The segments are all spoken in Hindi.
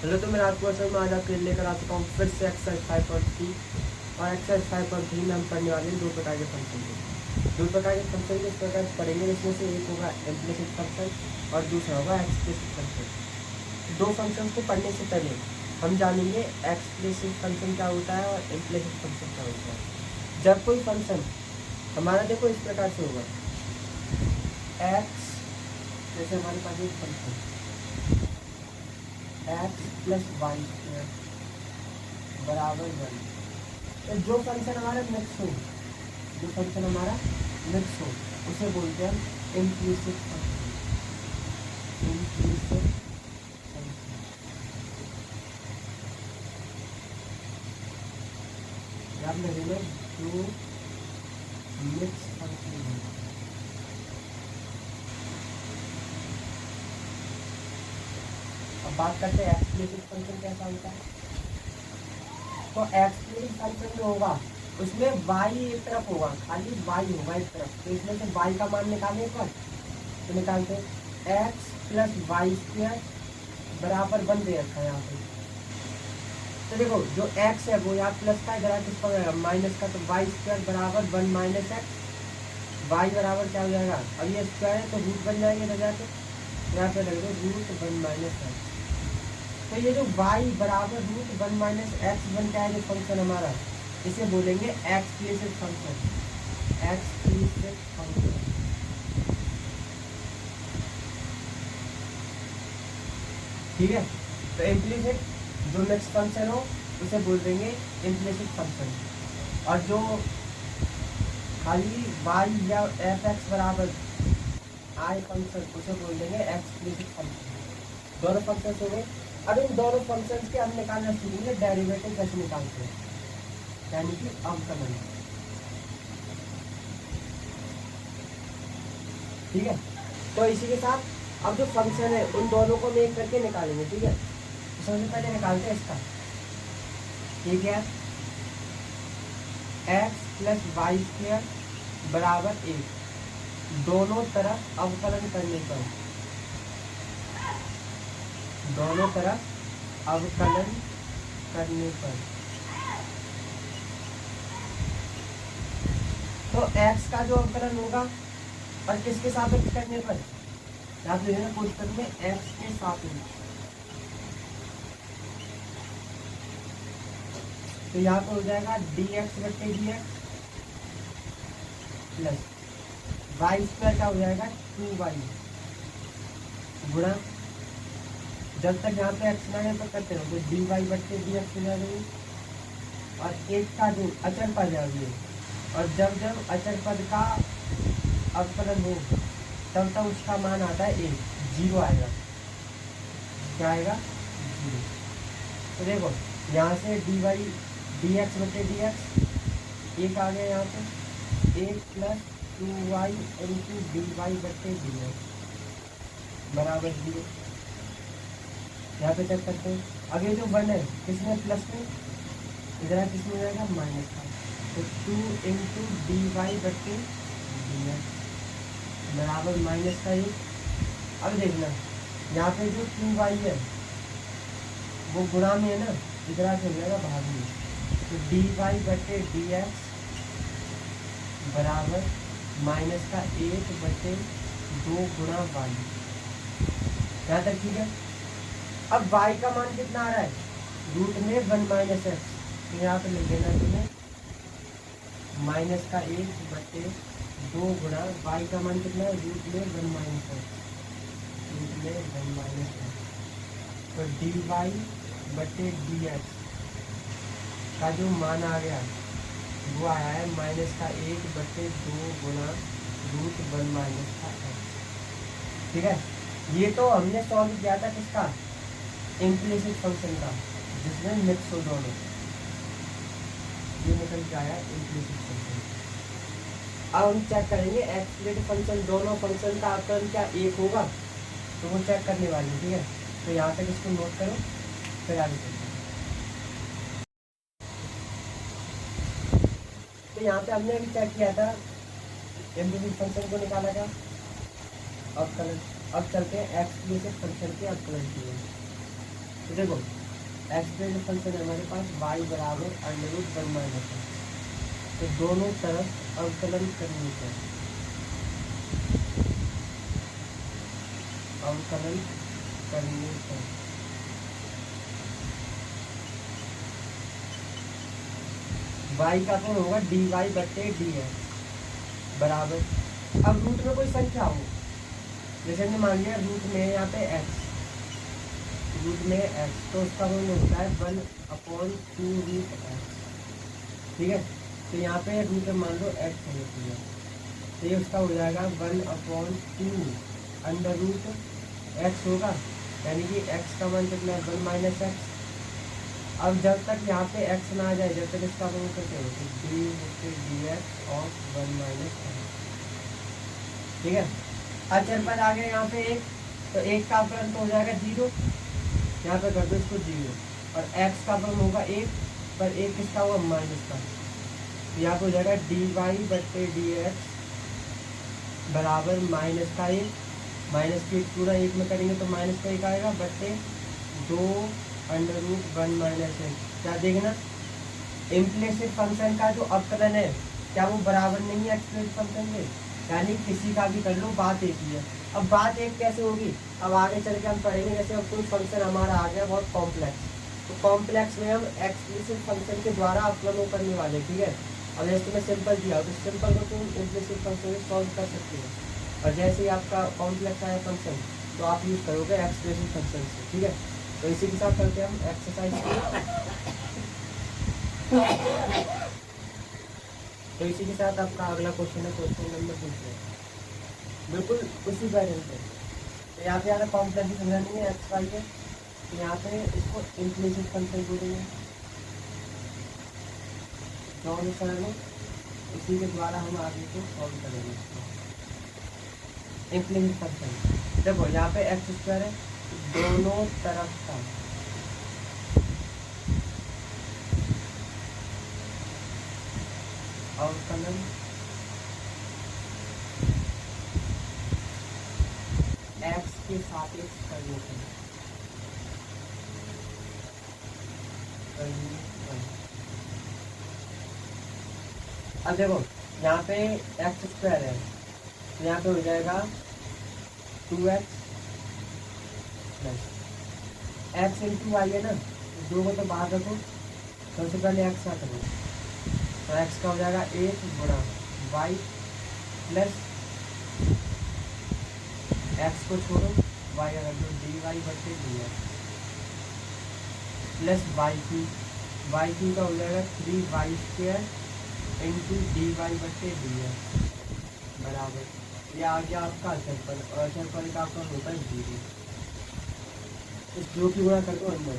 हेलो, तो मैं रात को असल में आज आपके लिए लेकर आ चुका हूँ फिर से एक्सरसाइज 5.3 और एक्सरसाइज 5.3 में हम पढ़ने वाले हैं दो प्रकार के फंक्शन को। दो प्रकार के फंक्शन को इस प्रकार से पढ़ेंगे, जिसमें से एक होगा इम्प्लिसिट फंक्शन और दूसरा होगा एक्सप्लिसिट फंक्शन। दो फंक्शन को पढ़ने से पहले हम जानेंगे एक्सप्लिसिट फंक्शन क्या होता है और इम्प्लिसिट फंक्शन क्या होता है। जब कोई फंक्शन हमारा देखो इस प्रकार से होगा, एक्स जैसे हमारे पास एक function x plus y square बराबर 1। तो जो फंक्शन हमारा मिक्स हो, उसे बोलते हैं इम्प्लिसिट फंक्शन। इम्प्लिसिट फंक्शन याद लगेगा जो मिक्स फंक्शन है। अब बात करते हैं एक्सप्लिसिट फंक्शन कैसा होता है। तो एक्सप्लिसिट फंक्शन जो होगा उसमें y एक तरफ होगा, खाली y होगा एक तरफ। तो इसमें से y का मान निकालने पर तो निकालते हैं x प्लस वाई स्क्वायर बराबर 1 दे रखा है यहाँ पे। तो देखो जो x है वो यहाँ प्लस का, इधर किस पर माइनस का, तो वाई स्क्वायर बराबर 1 माइनस एक्स। वाई बराबर क्या हो जाएगा, अब ये स्क्वायर है तो रूट बन जाएंगे इधर जाके, यहाँ पे लग दो रूट 1 माइनस एक्स। तो ये जो y बराबर रूट 1 माइनस एक्स बनता है जो फंक्शन हमारा, इसे बोलेंगे एक्सप्लिसिट फंक्शन। एक्सप्लिसिट फंक्शन ठीक है। तो इम्प्लिसिट जो नेक्स्ट फंक्शन हो उसे बोल देंगे इम्प्लिसिट फंक्शन, और जो खाली y या एफ एक्स बराबर आई फंक्शन उसे बोल देंगे एक्सप्लिसिट फंक्शन। दोनों फंक्शन हो गए। अब इन दोनों फंक्शंस के हम निकालना सीखेंगे डेरिवेटिव कैसे निकालते हैं, यानी कि अवकलन। ठीक है। तो इसी के साथ अब जो फंक्शन है उन दोनों को हम एक करके निकालेंगे। ठीक है, तो सबसे पहले निकालते हैं इसका। ठीक है, एक्स प्लस वाई स्क्वायर बराबर 1, दोनों तरफ अवकलन करने पर, दोनों तरफ अवकलन करने पर तो x का जो अवकलन होगा और किसके सापेक्ष करने पर, याद रखिए पुस्तक में x के सापेक्ष। तो यहाँ पर हो जाएगा dx बट्टे dx प्लस वाई स्क्वायर का हो जाएगा 2y गुणा, जब तक यहाँ पे x ना है तो करते रहो, तो dy बट्टे dx हो जाएगा। और एक का जो अचर पद है ये, और जब जब अचर पद का अवकलन हो तब तक उसका मान आता है 1, 0 आएगा। क्या आएगा, 0। तो देखो यहाँ से dy dx बटे dx एक आ गया, यहाँ पे 1 प्लस 2y इंटू dy बटे dx बराबर 0। यहाँ पे चेक करते हैं। अब ये जो 1 है किसमें प्लस में, इधर किसमें जाएगा माइनस का, तो 2 इंटू डी वाई बटे डी एक्स बराबर माइनस का 1। अब देखना यहाँ पे जो 2y है वो गुणा में है ना, इधर से हो जाएगा भाग में, तो डी वाई बटे डी एक्स बराबर माइनस का 1 बटे 2 गुणा वाई। यहाँ तक ठीक है। अब y का मान कितना आ रहा है, रूट में 1 माइनस एक्स, तो यहाँ पे लिख देना तुम्हें माइनस का 1 बटे 2 गुणा y का मान कितना है, रूट में 1 माइनस एक्स, रूट में 1 माइनस एक्स। तो डी वाई बटे डी एक्स का जो मान आ गया वो आया है माइनस का 1 बटे 2 गुणा रूट 1 माइनस का एक्स। ठीक है, ये तो हमने सॉल्व किया था किसका, इम्प्लिसिट फंक्शन का, जिसमें मिक्स हो दोनों, ये निकल के आया इम्प्लिसिट फंक्शन। अब हम चेक करेंगे एक्सप्लिसिट फंक्शन, दोनों फंक्शन का अवकलन क्या 1 होगा, तो वो चेक करने वाले हैं। ठीक है, तो यहाँ तक इसको नोट करो, फिर आगे चलते हैं। तो यहाँ पे हमने अभी चेक किया था इम्प्लिसिट फंक्शन को निकाला था अवकलन। अब चलते हैं एक्सप्लिसिट फंक्शन के अवकलन की ओर। तो देखो एक्स का जो फंक्शन है हमारे पास y बराबर √1 - तो दोनों तरफ अवकलन करने पर अवकलन करने पर y का कोण होगा dy/dx बराबर, अब रूट में कोई संख्या हो, जैसे हमने मान लिया रूट में यहाँ पे x, रूट में x, तो उसका कोण होता है 1/2√x, ठीक है। तो यहाँ पे रूट में मान लो x है, तो ये उसका हो जाएगा 1/2√x होगा, यानी कि x का मान कितना है 1 - x। अब जब तक यहाँ पे x ना आ जाए, जब तक इसका कोण करते हो तो d/dx ऑफ 1 - x, ठीक है। अचर पद आ गया यहाँ पे एक, तो एक का अवकलन तो हो जाएगा 0, यहाँ पे कर दो इसको 0, और x का अवकलन होगा 1, पर 1 किसका होगा माइनस का, तो यहाँ पे हो जाएगा dy/dx बराबर माइनस का 1, माइनस के पूरा 1 में करेंगे तो माइनस का 1 आएगा, बट्टे 2√1 - x। क्या देखना, इम्प्लिसिट फंक्शन का जो अवकलन है क्या वो बराबर नहीं है एक्सप्लिसिट फंक्शन के, यानी किसी का भी कर लो बात एक ही है। अब बात एक कैसे होगी, अब आगे चल के हम पढ़ेंगे, जैसे अब कोई फंक्शन हमारा आ गया बहुत कॉम्प्लेक्स, तो कॉम्प्लेक्स में हम एक्सप्लिसिट फंक्शन के द्वारा अवकलन करने वाले, ठीक है। अब जैसे तुम्हें सिंपल दिया हो तो सिंपल को तुम इम्प्लिसिट फंक्शन में सॉल्व कर सकते हो, और जैसे ही आपका कॉम्प्लेक्स आया फंक्शन तो आप यूज़ करोगे एक्सप्लिसिट फंक्शन से, ठीक है। तो इसी के साथ करते हैं हम एक्सरसाइज। तो इसी के साथ आपका अगला क्वेश्चन है क्वेश्चन नंबर 2, बिल्कुल उसी पैटर्न पे। तो यहाँ पे ज़्यादा कॉम्प्लेक्स भी समझा नहीं है, एक्स वाई है, तो यहाँ पे इसको इम्प्लिसिट फंक्शन बोलेंगे, तो सरल है, इसी के द्वारा हम आगे को सॉल्व करेंगे। इम्प्लिसिट फंक्शन देखो यहाँ पे x² है, दोनों तरफ का अवकलन x के सापेक्ष करने पर अब देखो यहाँ पे x² है, तो यहाँ पे हो जाएगा 2x प्लस x × y है ना, दो को तो बाहर रखो, सबसे पहले x का करो, तो x का हो जाएगा 1 गुणा y प्लस x को छोड़ो y का कर दो dy/dx प्लस y³ का हो जाएगा 3y² × dy/dx बराबर, ये आ गया आपका अचर पद, और अचर पद का आपका होता है 0, इस जो की गुणा कर दो अंदर,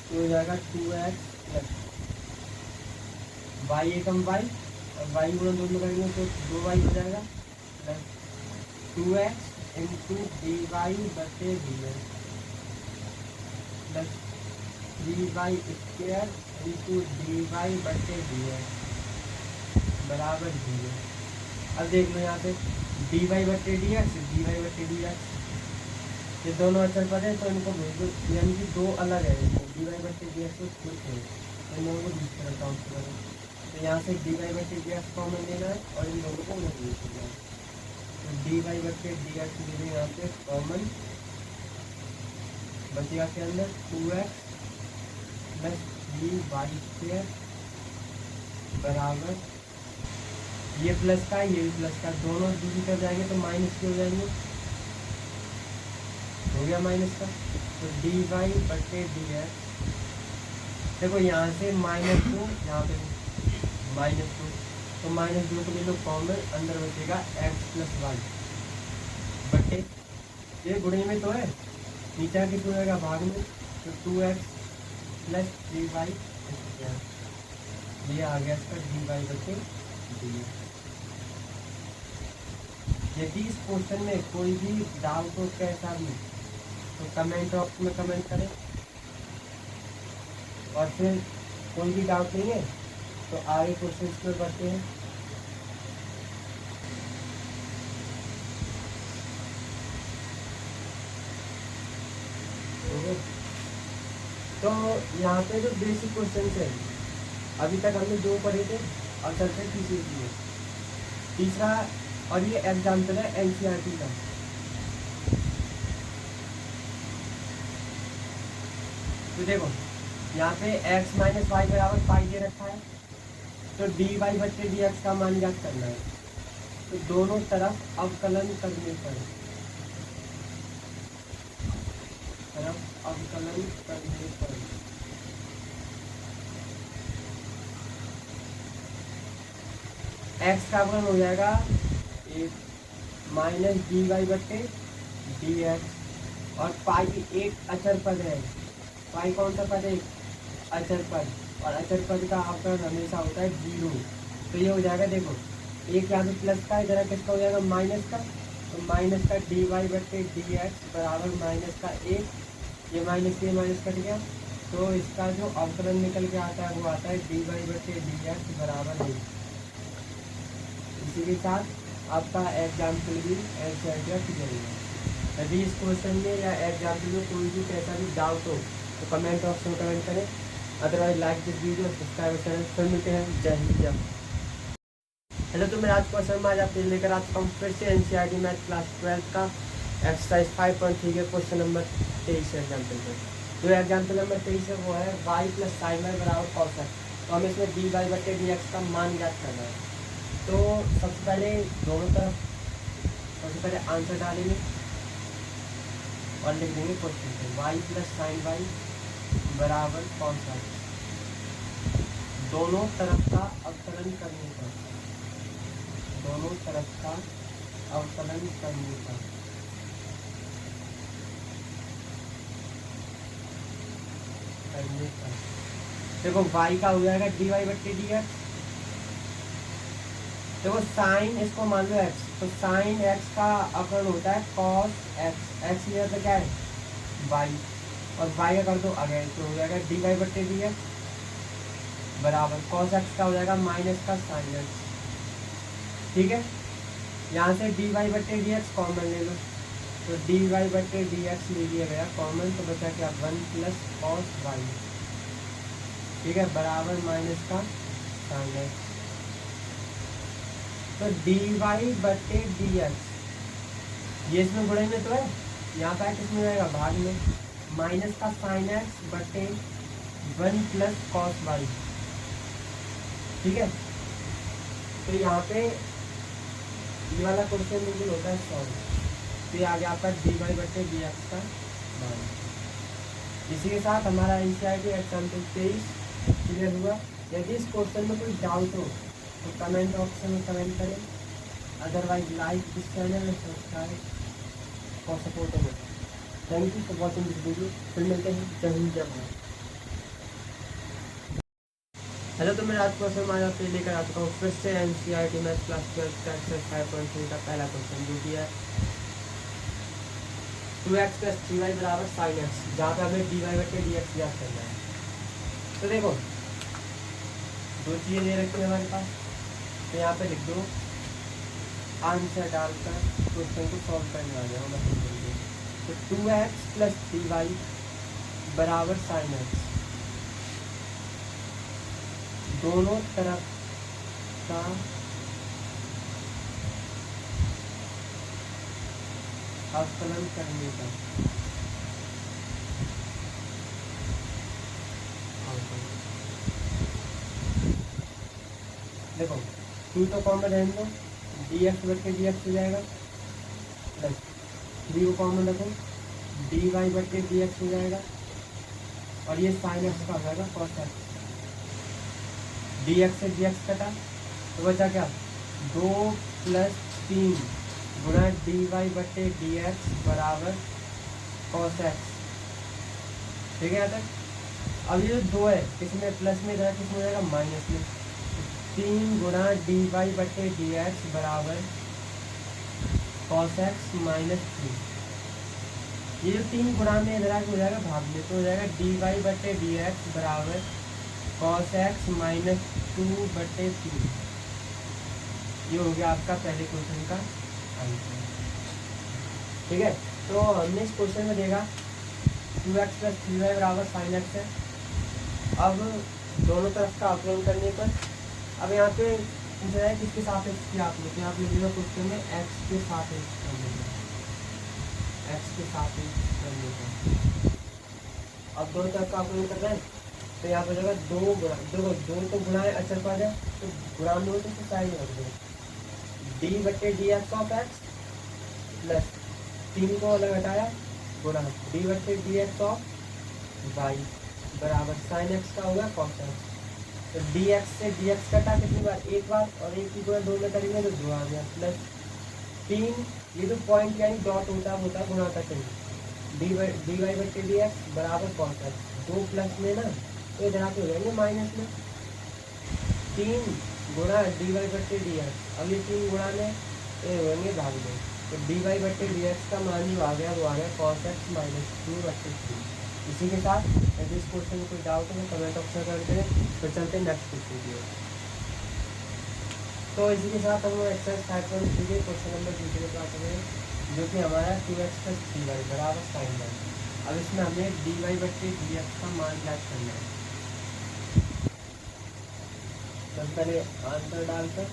तो हो जाएगा 2x प्लस y एकम y, और y गुणा दोनों करेंगे तो 2y हो जाएगा, plus 2x × dy/dx plus 3y² × dy/dx बराबर 0। अब देख लो यहाँ पे dy/dx ये दोनों अचर पद है, तो इनको भेज दो, यानी कि दो अलग है, dy/dx को खुद है, इन दोनों को दूसरी तरफ काउंट करो, तो यहाँ से dy/dx कॉमन लेना है और इन दोनों को उधर यूज करना है, तो dy/dx ले यहाँ पे कॉमन, बचेगा के अंदर 2x प्लस 3y² बराबर, ये प्लस का ये भी प्लस का, दोनों दूसरी तरफ जाएंगे तो माइनस के हो जाएंगे, हो गया माइनस का, तो dy/dx देखो यहाँ से -2, यहाँ पे -2, तो -2 को ले लो कॉमन, अंदर बचेगा x + y बटे, ये गुणे में तो है, नीचे आके तो रहेगा भाग में, तो 2x + 3y, ये आ गया इसका dy/dx। यदि इस क्वेश्चन में कोई भी डाउट हो कैसा भी, तो कमेंट बॉक्स में कमेंट करें, और फिर कोई भी डाउट नहीं है तो आगे क्वेश्चन में बढ़ते हैं। तो यहाँ पे जो बेसिक क्वेश्चन है अभी तक हमने 2 पढ़े थे और चलते हैं तीसरा और ये एग्जाम्पल है एनसीईआरटी का। तो देखो यहाँ पे x माइनस वाई बराबर पाई दे रखा है, तो डी वाई बटे डी एक्स का मान ज्ञात करना है। तो दोनों तरफ अवकलन करने पर x का अवकलन हो जाएगा माइनस डी वाई बटे डी एक्स, और पाई एक अचर पद है। पाई कौन सा पद है? अचर पद, और अचर पद का अवकलन हमेशा होता है 0। तो ये हो जाएगा, देखो एक यहाँ पे प्लस का है, जरा किसका हो जाएगा? माइनस का। तो माइनस का डी वाई बटे डी एक्स बराबर माइनस का 1, ये माइनस कट गया। तो इसका जो अवकलन निकल के आता है वो आता है डी वाई बटे डी एक्स बराबर 1। इसी के साथ आपका एग्जाम्पल भी एनसीईआरटी क्लियर होगा। यदि इस क्वेश्चन में या एग्जाम्पल में कोई भी कैसा भी डाउट हो तो कमेंट ऑप्शन में कमेंट करें। Otherwise like this video, subscribe channel. फिर मिलते हैं। जय हिंद जय। हेलो, तो मैं आज क्वेश्चन में आज आपके लेकर आ चुका हूँ फिर से एनसीईआरटी मैथ क्लास 12 का एक्सरसाइज 5.3 के क्वेश्चन नंबर 23 एग्जाम्पल पर। जो एग्जाम्पल नंबर 23 है वो है वाई प्लस साइन वाई बराबर कॉस एक्स। तो हमें इसमें डी वाई बटे डी एक्स का मान ज्ञात करना है। तो सबसे पहले दोनों तरफ सबसे पहले आंसर डालेंगे और लिख देंगे क्वेश्चन पे वाई प्लस साइन वाई बराबर कॉस एक्स। दोनों तरफ का अवकलन करने पर देखो y का हो जाएगा डी वाई बट्टे डी एक्स। देखो साइन इसको मान लो x, तो साइन x का अवकलन होता है cos x। x ये तो क्या है? y, और y का कर दो आगे, तो हो जाएगा डी वाई बट्टे डी एक्स बराबर cos x का हो जाएगा माइनस का साइन x। ठीक है, यहाँ से डी वाई बट्टे डी एक्स कॉमन ले लो, तो डी वाई बट्टे डी एक्स ले लिया गया कॉमन, तो बचा क्या? 1 प्लस कॉस वाई। ठीक है, बराबर माइनस का साइन एक्स। तो डी वाई बट्टे डी एक्स ये इसमें गुणे में तो है, यहाँ पे किसमें जाएगा? भाग में। माइनस का साइन एक्स बट्टे 1 प्लस कॉस वाई। ठीक है, तो यहाँ पे ये वाला क्वेश्चन बिल्कुल होता है सॉल्व। तो ये आ गया आपका डी वाई बट्टे डी एक्स का मान। इसी के साथ हमारा एनसीईआरटी एग्जाम्पल 23 क्लियर हुआ। यदि इस क्वेश्चन में कोई डाउट हो तो कमेंट ऑप्शन में कमेंट करें। अदरवाइज लाइक दिस चैनल और सब्सक्राइब फॉर सपोर्ट में। Thank you for watching this video. फिर मिलते हैं। जय हिंद जय भारत। हेलो, तो मैं आज क्वेश्चन आज आपके लेकर आ चुका हूँ फिर से एनसीईआरटी मैथ क्लास 12 का एक्सरसाइज 5.3 का पहला क्वेश्चन, जो कि है 2x प्लस 3y बराबर साइन एक्स, जहाँ पे हमें डी वाई बटे डी एक्स ज्ञात करना है। तो देखो दो चीज़ें दे रखी है हमारे पास, तो यहाँ पे लिख दो आंसर डालकर क्वेश्चन को सॉल्व करने आ जाओ। तो 2x प्लस 3y बराबर साइन एक्स, दोनों तरफ का अवकलन करने का देखो 2 तो कॉमन रहने दो, डी एक्स बटे डी एक्स हो जाएगा, प्लस 3 को कॉमन रखो, डी वाई बटे डी एक्स हो जाएगा, और ये साइन एक्स का हो जाएगा कॉस एक्स। डी एक्स से डी एक्स कटा तो बचा क्या? 2 प्लस 3 गुणा डी वाई बटे डी एक्स बराबर कॉस एक्स। ठीक है, यहाँ तक। अब ये जो 2 है किसमें प्लस में जाएगा, किसमें जाएगा? माइनस में। 3 गुणा डी वाई बटे डी एक्स बराबर कॉस एक्स माइनस 3। ये जो 3 गुणा में इधर आके हो जाएगा भाग में, तो हो जाएगा डी वाई बटे डी एक्स बराबर कॉस एक्स माइनस 2 बटे 3। ये हो गया आपका पहले क्वेश्चन का आंसर। ठीक है, तो हमने इस क्वेश्चन में देखा 2x प्लस 3y बराबर साइन एक्स है। अब दोनों तरफ का आकलन करने पर अब यहाँ पे पूछा है किसके सापेक्ष किया आपने, तो यहाँ पे लिखा क्वेश्चन में x के सापेक्ष करने का, x के सापेक्ष करने का। अब दोनों तरफ का आकलन कर रहे हैं तो यहाँ पर जगह दो गुणा, देखो दो तो गुणा है अचर पद है तो गुणा में हो तो साइड में रख दो, डी बटे d x of x plus 3 को अलग हटाया गुणा डी बटे डी एक्स ऑफ वाई बराबर साइन एक्स का होगा कॉस एक्स। तो डी एक्स से डी एक्स कटा कितनी बार, एक बार, और एक की गुणा दो में करेंगे तो दो आ गया प्लस 3, ये जो पॉइंट यानी डॉट होता है गुणा का चाहिए, डी वाई बटे डी एक्स बराबर कॉस एक्स, दो प्लस में ना तो इधर आके हो जाएंगे माइनस में, 3 गुणा डी वाई बटे डी एक्स, अब ये 3 गुणा में ये होंगे भाग में, तो डी वाई बटे डी एक्स का मान जो आ गया वो आ गया कॉस एक्स माइनस 2 बटे 3। इसी के साथ यदि इस क्वेश्चन में कोई डाउट है तो कमेंट ऑप्शन करते हैं, तो चलते हैं नेक्स्ट क्वेश्चन की ओर। तो इसी के साथ हम एक्सरसाइज 5.3 के क्वेश्चन नंबर दूसरे पे आते हैं, जो कि हमारा 2x प्लस 3y बराबर साइन वाई। अब इसमें हमें डी वाई बटे डी एक्स का मान ज्ञात करना है। तो पहले आंसर डालकर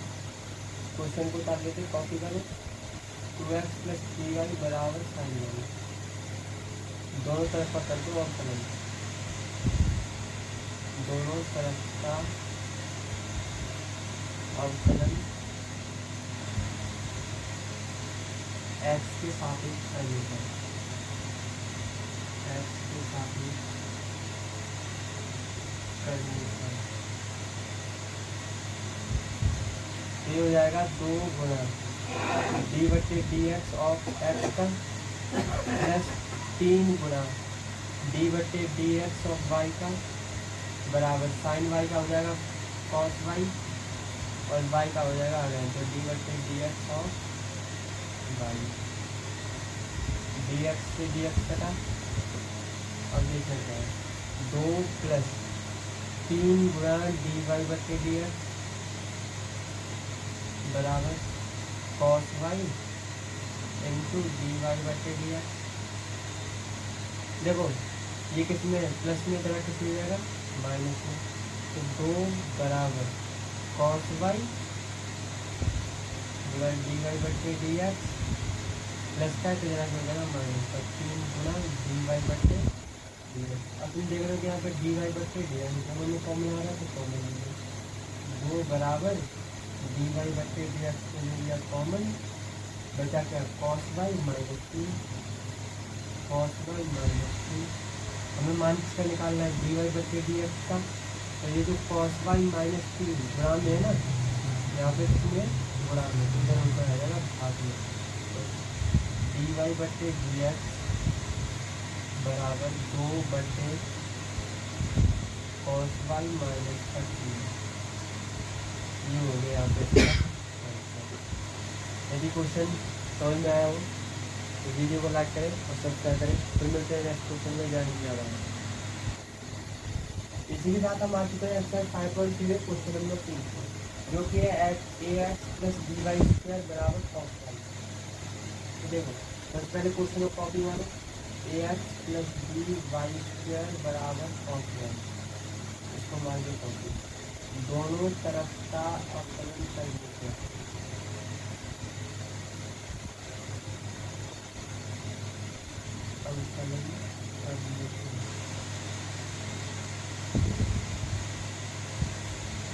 क्वेश्चन को उतार लेते, कॉपी करें, 2x प्लस 3y बराबर साइन वाई, दोनों तरफ का कर दो अवकलन, दोनों तरफ का अवकलन x के सापेक्ष करने पर, x के सापेक्ष करने पर ये हो जाएगा 2 गुणा डी बटे डी एक्स ऑफ एक्स का प्लस 3 गुणा डी बटे डी एक्स ऑफ वाई का बराबर साइन वाई का हो जाएगा कॉस वाई, और वाई का हो जाएगा अगेन तो डी बटे d x of y, d x से डी एक्स कटा, अब देख सकते हैं 2 प्लस 3 गुणा डी वाई बटे डी एक्स बराबर cos y into d y बटे डी एक्स। देखो ये किस में प्लस में तरह किस में जाएगा माइनस में, तो 2 बराबर कॉस वाई डी वाई बटे डी एक्स प्लस का तरह हो जाएगा माइनस का 3 गुणा डी वाई बटे डी एक्स। अब तुम देख रहे हो कि यहाँ पे डी वाई बटे डी एक्स दोनों में कॉमन आ रहा है तो कॉमन है, 2 बराबर डी वाई बटे डी एक्स को ले लिया कॉमन, बचा क्या cos y minus 2, cos y minus 2, हमें मान किसका निकालना है डी वाई बटे डी एक्स का, तो ये जो कॉस वाई माइनस 3 गुणा में है ना, यहाँ पे किसमें गुणा में, तो इधर हमको आ जाएगा भाग में, तो डी वाई बटे डी एक्स बराबर 2 बटे कॉस वाई माइनस 3, ये हो गया यहाँ पे। यदि क्वेश्चन समझ में आया हो तो वीडियो को लाइक करें और सब्सक्राइब करें, फिर मिलते हैं नेक्स्ट क्वेश्चन में ज्ञान दिया रहा है। इसी के साथ हम आ चुके हैं एक्सरसाइज 5.3 क्वेश्चन नंबर 3, जो कि है a x plus b y square बराबर कॉस वाई। तो देखो सबसे पहले क्वेश्चन को कॉपी मारो, a x plus b y square बराबर कॉस वाई, इसको मान लो कॉपी, दोनों तरफ का अवकलन कर देते हैं,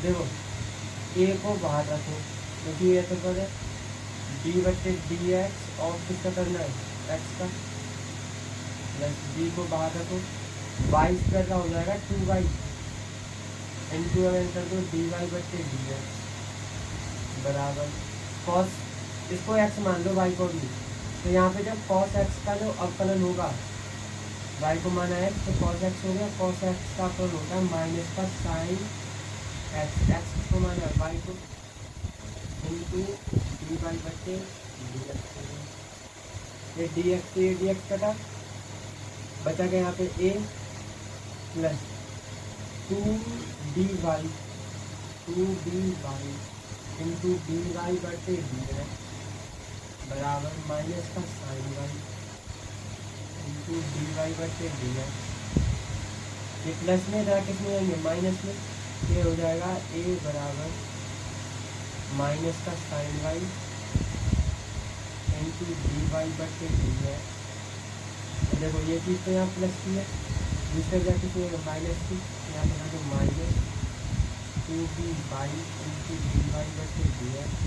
देखो ए को बाहर रखो क्योंकि ये तो पद है, डी बटे डी एक्स और किसका करना है एक्स का, प्लस बी को बाहर रखो, वाई स्क्वायर का हो जाएगा 2y इंटू एंटर दो डी वाई बटे डी एक्स बराबर कॉस, इसको एक्स मान लो वाई को भी, तो यहाँ पे जब कॉस एक्स का जो अवकलन होगा वाई को माना एक्स तो कॉस एक्स हो गया, कॉस एक्स का अवकलन होता है माइनस का साइन एक्स, एक्स को माना वाई को इंटू डी वाई बटे डी एक्स, ये डी एक्स से डी एक्स कटा, बचा गया यहाँ पे a plus 2dy into d y बटे डी एक्स बराबर माइनस का sine y into two d y बटे डी एक्स। ये प्लस में जरा किस में जाएंगे, माइनस में। ये हो जाएगा ए बराबर माइनस का sine y into d y बटे डी एक्स। देखो ये चीज़ तो यहाँ प्लस की है, दूसरे जगह किसी माइनस की, यहाँ पे तो minus two d y into d y बटे डी एक्स।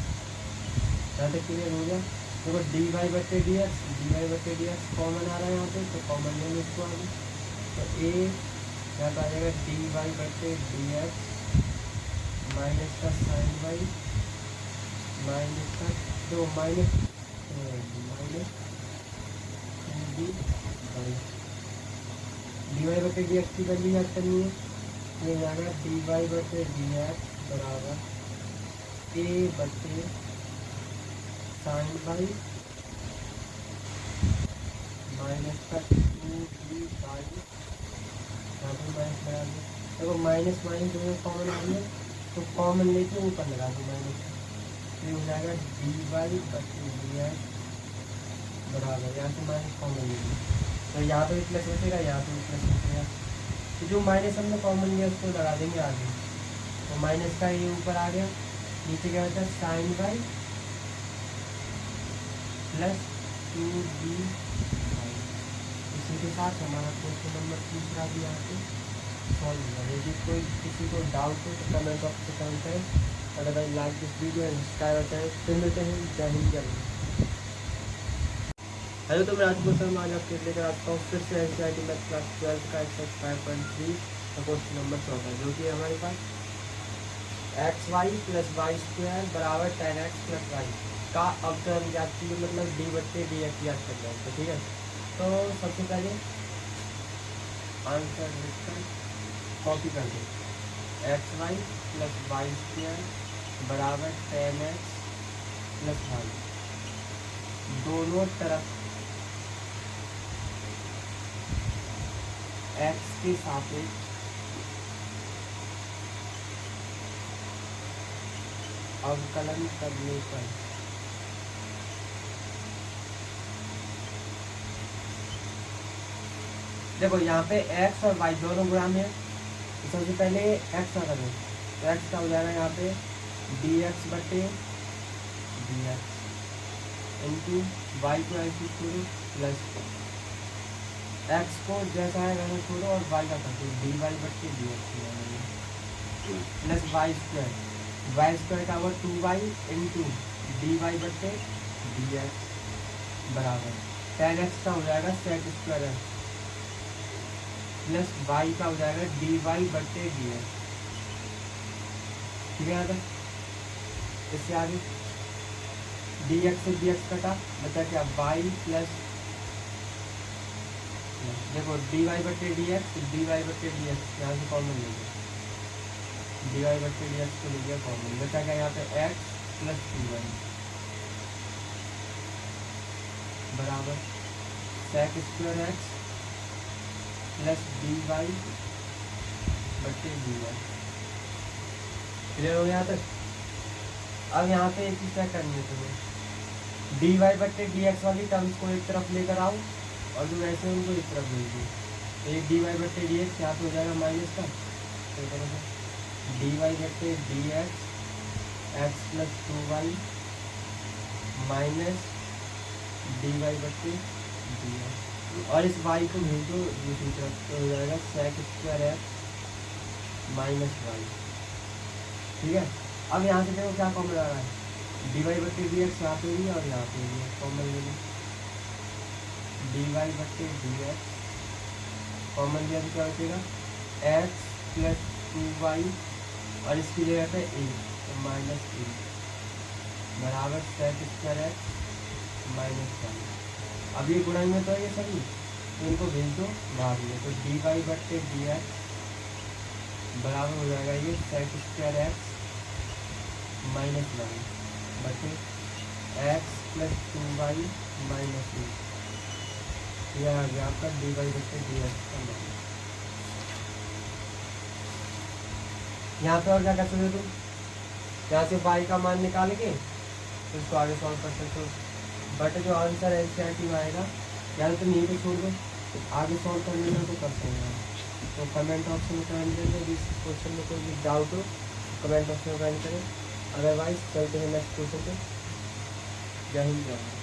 यहाँ तक क्लियर हो गया। देखो डी वाई बटे डी एक्स कॉमन आ रहा है यहाँ पे, तो कॉमन ले लो इसको आगे। तो ए यहाँ पर आ जाएगा डी वाई बटे डी एक्स माइनस का साइन वाई माइनस का दो माइनस डी वाई बटे डी एक्स की वैल्यू याद करनी है। ये जाएगा डी वाई बटे डी एक्स बराबर ए बटे साइन वाई माइनस का टू डी वाई, यहाँ पर माइनस लगा दो। देखो माइनस माइनस जो कॉमन आ रही है, तो कॉमन लेके ऊपर लगा दो माइनस। ये हो जाएगा डी वाई बटे डी एक्स बराबर, यहाँ से माइनस कॉमन लेंगे तो यहाँ पे प्लस बचेगा, यहाँ पे प्लस बचेगा। तो जो माइनस हमने कॉमन लिया उसको लगा देंगे आगे। तो माइनस का ये ऊपर आ गया, नीचे क्या होता है sine y plus two d y. इसी के साथ हमारा क्वेश्चन नंबर 3 भी यहाँ पे सॉल्व हुआ। यदि कोई किसी को डाउट हो तो कमेंट बॉक्स में कमेंट करें, otherwise like this video and subscribe करें। फिर मिलते हैं, जय हिंद जय भारत। हेलो, तो मैं राजपूत शर्मा आज आपके लेकर आता हूँ फिर से NCERT मैथ क्लास 12 का एक्सरसाइज 5.3 का क्वेश्चन नंबर 14, जो कि हमारे पास x y plus y square बराबर 10x प्लस वाई का अवकलन ज्ञात कीजिए, मतलब डी बट्टे डी एक्स याद कर जाए। तो ठीक है, तो सबसे पहले आंसर लिखकर कॉपी कर दें। X y plus y square बराबर 10x प्लस वाई, दोनों तरफ x के सापेक्ष अवकलन करने पर देखो यहाँ पे x और y दोनों गुणा में है। तो सबसे पहले x का करें, तो x का हो जाएगा यहाँ पे dx बटे dx इंटू वाई को ऐसे छोड़ो प्लस एक्स को जैसा है वैसे छोड़ो और वाई का कर दो डी वाई बट्टे d x plus y square का हुआ 2y इंटू डी वाई बट्टे डी एक्स बराबर 10x का हो जाएगा sec square x plus y का हो जाएगा डी वाई बट्टे डी एक्स। ठीक है, यहाँ तक। इससे आगे डी एक्स से डी एक्स कटा, बचा क्या वाई प्लस, देखो डी वाई बट्टे डी एक्स यहाँ से कॉमन लेंगे, डी वाई बट्टे डी एक्स को ले लिया कॉमन, बचा क्या यहाँ पे एक्स प्लस 2y बराबर sec square x plus d y बट्टे डी एक्स। क्लियर हो गया यहाँ तक। अब यहाँ पे एक चीज चेक करनी है तुम्हें, डी वाई बट्टे डी एक्स वाली टर्म्स को एक तरफ लेकर आओ और जो ऐसे उनको इस तरफ भेजिए। एक डी वाई बट्टे डी एक्स यहाँ पे हो जाएगा माइनस का, तो डी वाई बट्टे d x plus 2y minus d y बट्टे डी एक्स, और इस y को भेज दो दूसरी तरफ, तो हो जाएगा sec square x minus y. ठीक है, अब यहाँ से देखो क्या कॉमन आ रहा है, डी वाई बट्टे डी एक्स यहाँ पे भी और यहाँ पे भी कॉमन ले लो, डी वाई बट्टे डी एक्स कॉमन लिया तो क्या बचेगा एक्स प्लस 2y और इसकी जगह पे ए, तो माइनस ए बराबर sec square x minus y. अब ये गुणाई में तो है ये सभी, तो इनको भेज दो भाग में, तो डी वाई बट्टे डी एक्स बराबर हो जाएगा ये sec square x minus y बटे x plus 2y minus a. यह आ गया आपका डी वाई बट्टे डी एक्स का मान। यहाँ पे और क्या कर सकते तुम, यहाँ से y का मान निकाल के तो इसको आगे सॉल्व कर सकते हो, बट जो आंसर NCERT में आएगा या तो तुम यहीं पे छोड़ दो, आगे सॉल्व कर लेना तो कर सकते हैं। तो कमेंट ऑप्शन में कमेंट करें, यदि इस क्वेश्चन में कोई भी डाउट हो कमेंट ऑप्शन में कमेंट करें। अदरवाइज चलते हैं नेक्स्ट क्वेश्चन पे। जय हिंद जय भारत।